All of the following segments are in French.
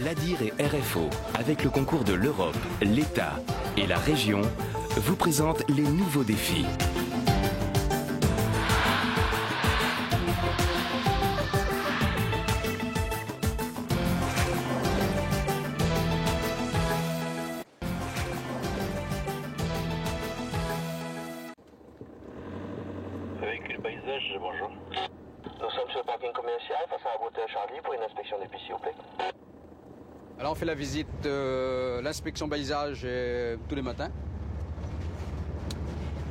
l'ADIR et RFO, avec le concours de l'Europe, l'État et la région, vous présentent les nouveaux défis. Véhicule paysage, bonjour. Nous sommes sur le parking commercial face à la boîte Charlie pour une inspection des pistes, s'il vous plaît. Alors on fait la visite l'inspection balisage tous les matins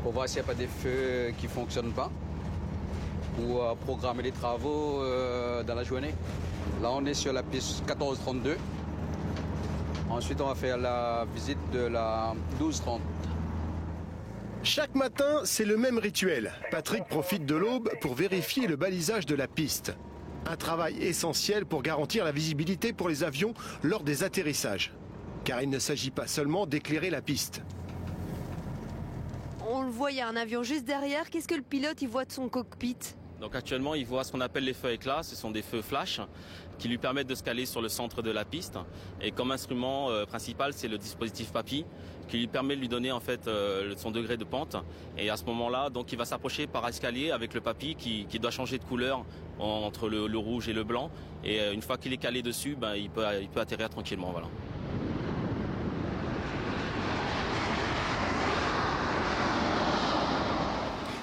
pour voir s'il n'y a pas des feux qui ne fonctionnent pas ou programmer les travaux dans la journée. Là on est sur la piste 1432. Ensuite on va faire la visite de la 1230. Chaque matin, c'est le même rituel. Patrick profite de l'aube pour vérifier le balisage de la piste. Un travail essentiel pour garantir la visibilité pour les avions lors des atterrissages. Car il ne s'agit pas seulement d'éclairer la piste. On le voit, il y a un avion juste derrière. Qu'est-ce que le pilote il voit de son cockpit? Donc actuellement, il voit ce qu'on appelle les feux éclats. Ce sont des feux flash qui lui permettent de se caler sur le centre de la piste. Et comme instrument principal, c'est le dispositif PAPI qui lui permet de lui donner en fait son degré de pente. Et à ce moment-là, donc il va s'approcher par escalier avec le PAPI qui doit changer de couleur entre le rouge et le blanc. Et une fois qu'il est calé dessus, il peut atterrir tranquillement. Voilà.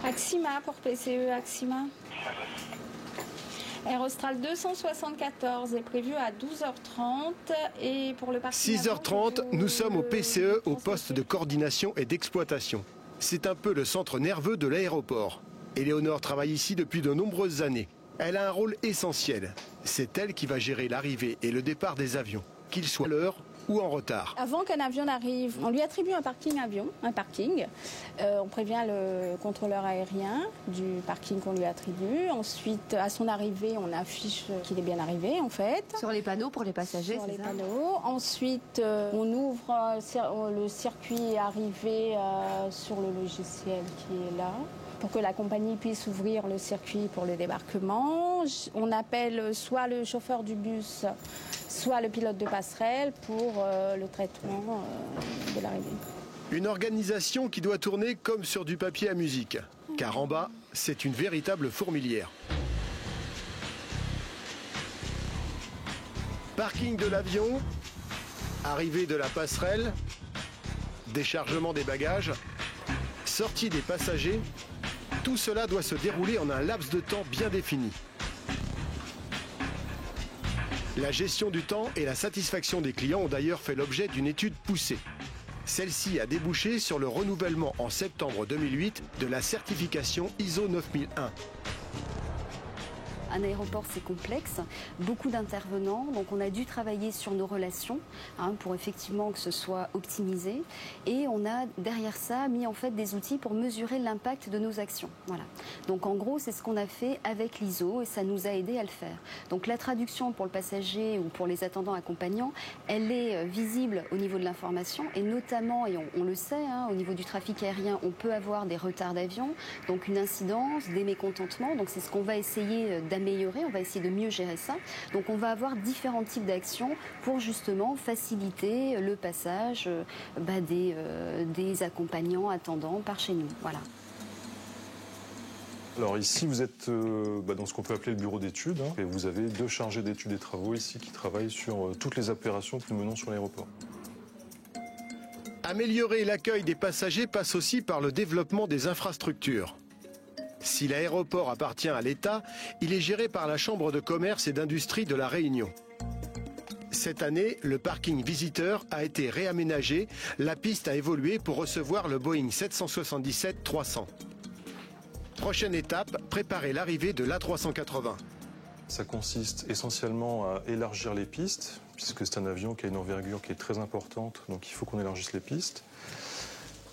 Axima pour PCE Axima. Aérostral 274 est prévu à 12h30 et pour le parking 6h30, nous sommes au PCE, au poste de coordination et d'exploitation. C'est un peu le centre nerveux de l'aéroport. Éléonore travaille ici depuis de nombreuses années. Elle a un rôle essentiel. C'est elle qui va gérer l'arrivée et le départ des avions, qu'ils soient à l'heure ou en retard. Avant qu'un avion n'arrive, on lui attribue un parking avion, un parking. On prévient le contrôleur aérien du parking qu'on lui attribue. Ensuite, à son arrivée, on affiche qu'il est bien arrivé, en fait. Sur les panneaux pour les passagers, Sur les c'est ça? panneaux. Ensuite, on ouvre le circuit arrivé sur le logiciel qui est là, pour que la compagnie puisse ouvrir le circuit pour le débarquement. On appelle soit le chauffeur du bus, soit le pilote de passerelle pour le traitement de l'arrivée. Une organisation qui doit tourner comme sur du papier à musique, car en bas, c'est une véritable fourmilière. Parking de l'avion, arrivée de la passerelle, déchargement des bagages, sortie des passagers, tout cela doit se dérouler en un laps de temps bien défini. La gestion du temps et la satisfaction des clients ont d'ailleurs fait l'objet d'une étude poussée. Celle-ci a débouché sur le renouvellement en septembre 2008 de la certification ISO 9001. Un aéroport, c'est complexe, beaucoup d'intervenants, donc on a dû travailler sur nos relations pour effectivement que ce soit optimisé. Et on a derrière ça mis en fait des outils pour mesurer l'impact de nos actions. Voilà. Donc en gros, c'est ce qu'on a fait avec l'ISO et ça nous a aidé à le faire. Donc la traduction pour le passager ou pour les attendants accompagnants, elle est visible au niveau de l'information et notamment, et on le sait, au niveau du trafic aérien, on peut avoir des retards d'avion, donc une incidence, des mécontentements. Donc c'est ce qu'on va essayer d'améliorer, on va essayer de mieux gérer ça. Donc on va avoir différents types d'actions pour justement faciliter le passage des accompagnants attendants par chez nous. Voilà. Alors ici, vous êtes dans ce qu'on peut appeler le bureau d'études. Et vous avez deux chargés d'études et travaux ici qui travaillent sur toutes les opérations que nous menons sur l'aéroport. Améliorer l'accueil des passagers passe aussi par le développement des infrastructures. Si l'aéroport appartient à l'État, il est géré par la Chambre de commerce et d'industrie de La Réunion. Cette année, le parking visiteur a été réaménagé, la piste a évolué pour recevoir le Boeing 777-300. Prochaine étape, préparer l'arrivée de l'A380. Ça consiste essentiellement à élargir les pistes, puisque c'est un avion qui a une envergure qui est très importante, donc il faut qu'on élargisse les pistes.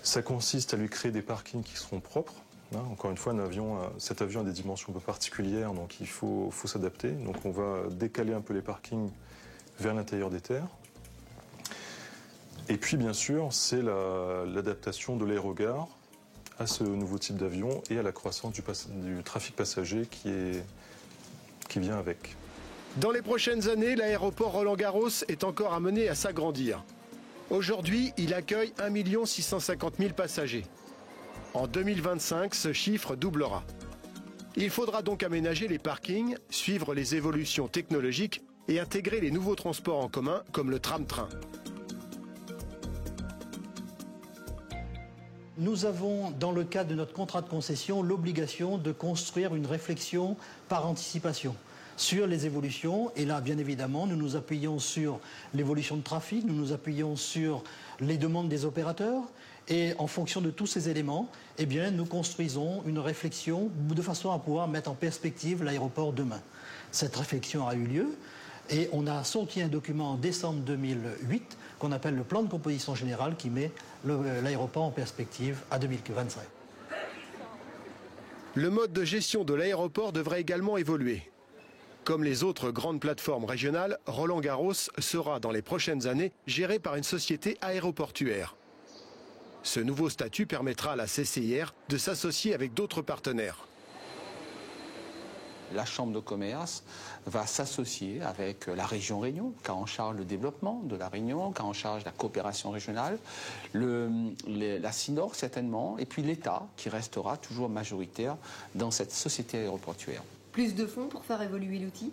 Ça consiste à lui créer des parkings qui seront propres. Encore une fois, cet avion a des dimensions un peu particulières, donc il faut s'adapter. Donc on va décaler un peu les parkings vers l'intérieur des terres. Et puis bien sûr, c'est l'adaptation de l'aérogare à ce nouveau type d'avion et à la croissance du trafic passager qui vient avec. Dans les prochaines années, l'aéroport Roland-Garros est encore amené à s'agrandir. Aujourd'hui, il accueille 1 650 000 passagers. En 2025, ce chiffre doublera. Il faudra donc aménager les parkings, suivre les évolutions technologiques et intégrer les nouveaux transports en commun comme le tram-train. Nous avons, dans le cadre de notre contrat de concession, l'obligation de construire une réflexion par anticipation sur les évolutions. Et là, bien évidemment, nous nous appuyons sur l'évolution de trafic, nous nous appuyons sur les demandes des opérateurs. Et en fonction de tous ces éléments, eh bien, nous construisons une réflexion de façon à pouvoir mettre en perspective l'aéroport demain. Cette réflexion a eu lieu et on a sorti un document en décembre 2008 qu'on appelle le plan de composition générale qui met l'aéroport en perspective à 2025. Le mode de gestion de l'aéroport devrait également évoluer. Comme les autres grandes plateformes régionales, Roland-Garros sera dans les prochaines années géré par une société aéroportuaire. Ce nouveau statut permettra à la CCIR de s'associer avec d'autres partenaires. La Chambre de commerce va s'associer avec la région Réunion, qui a en charge le développement de la Réunion, qui a en charge la coopération régionale, la CINOR certainement, et puis l'État, qui restera toujours majoritaire dans cette société aéroportuaire. Plus de fonds pour faire évoluer l'outil?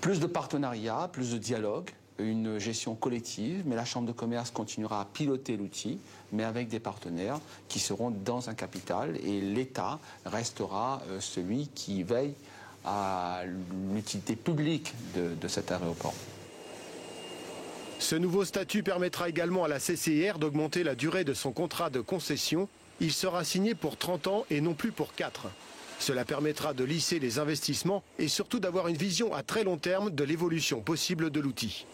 Plus de partenariats, plus de dialogue, une gestion collective, mais la Chambre de commerce continuera à piloter l'outil, mais avec des partenaires qui seront dans un capital, et l'État restera celui qui veille à l'utilité publique de cet aéroport. Ce nouveau statut permettra également à la CCIR d'augmenter la durée de son contrat de concession. Il sera signé pour 30 ans et non plus pour 4. Cela permettra de lisser les investissements et surtout d'avoir une vision à très long terme de l'évolution possible de l'outil.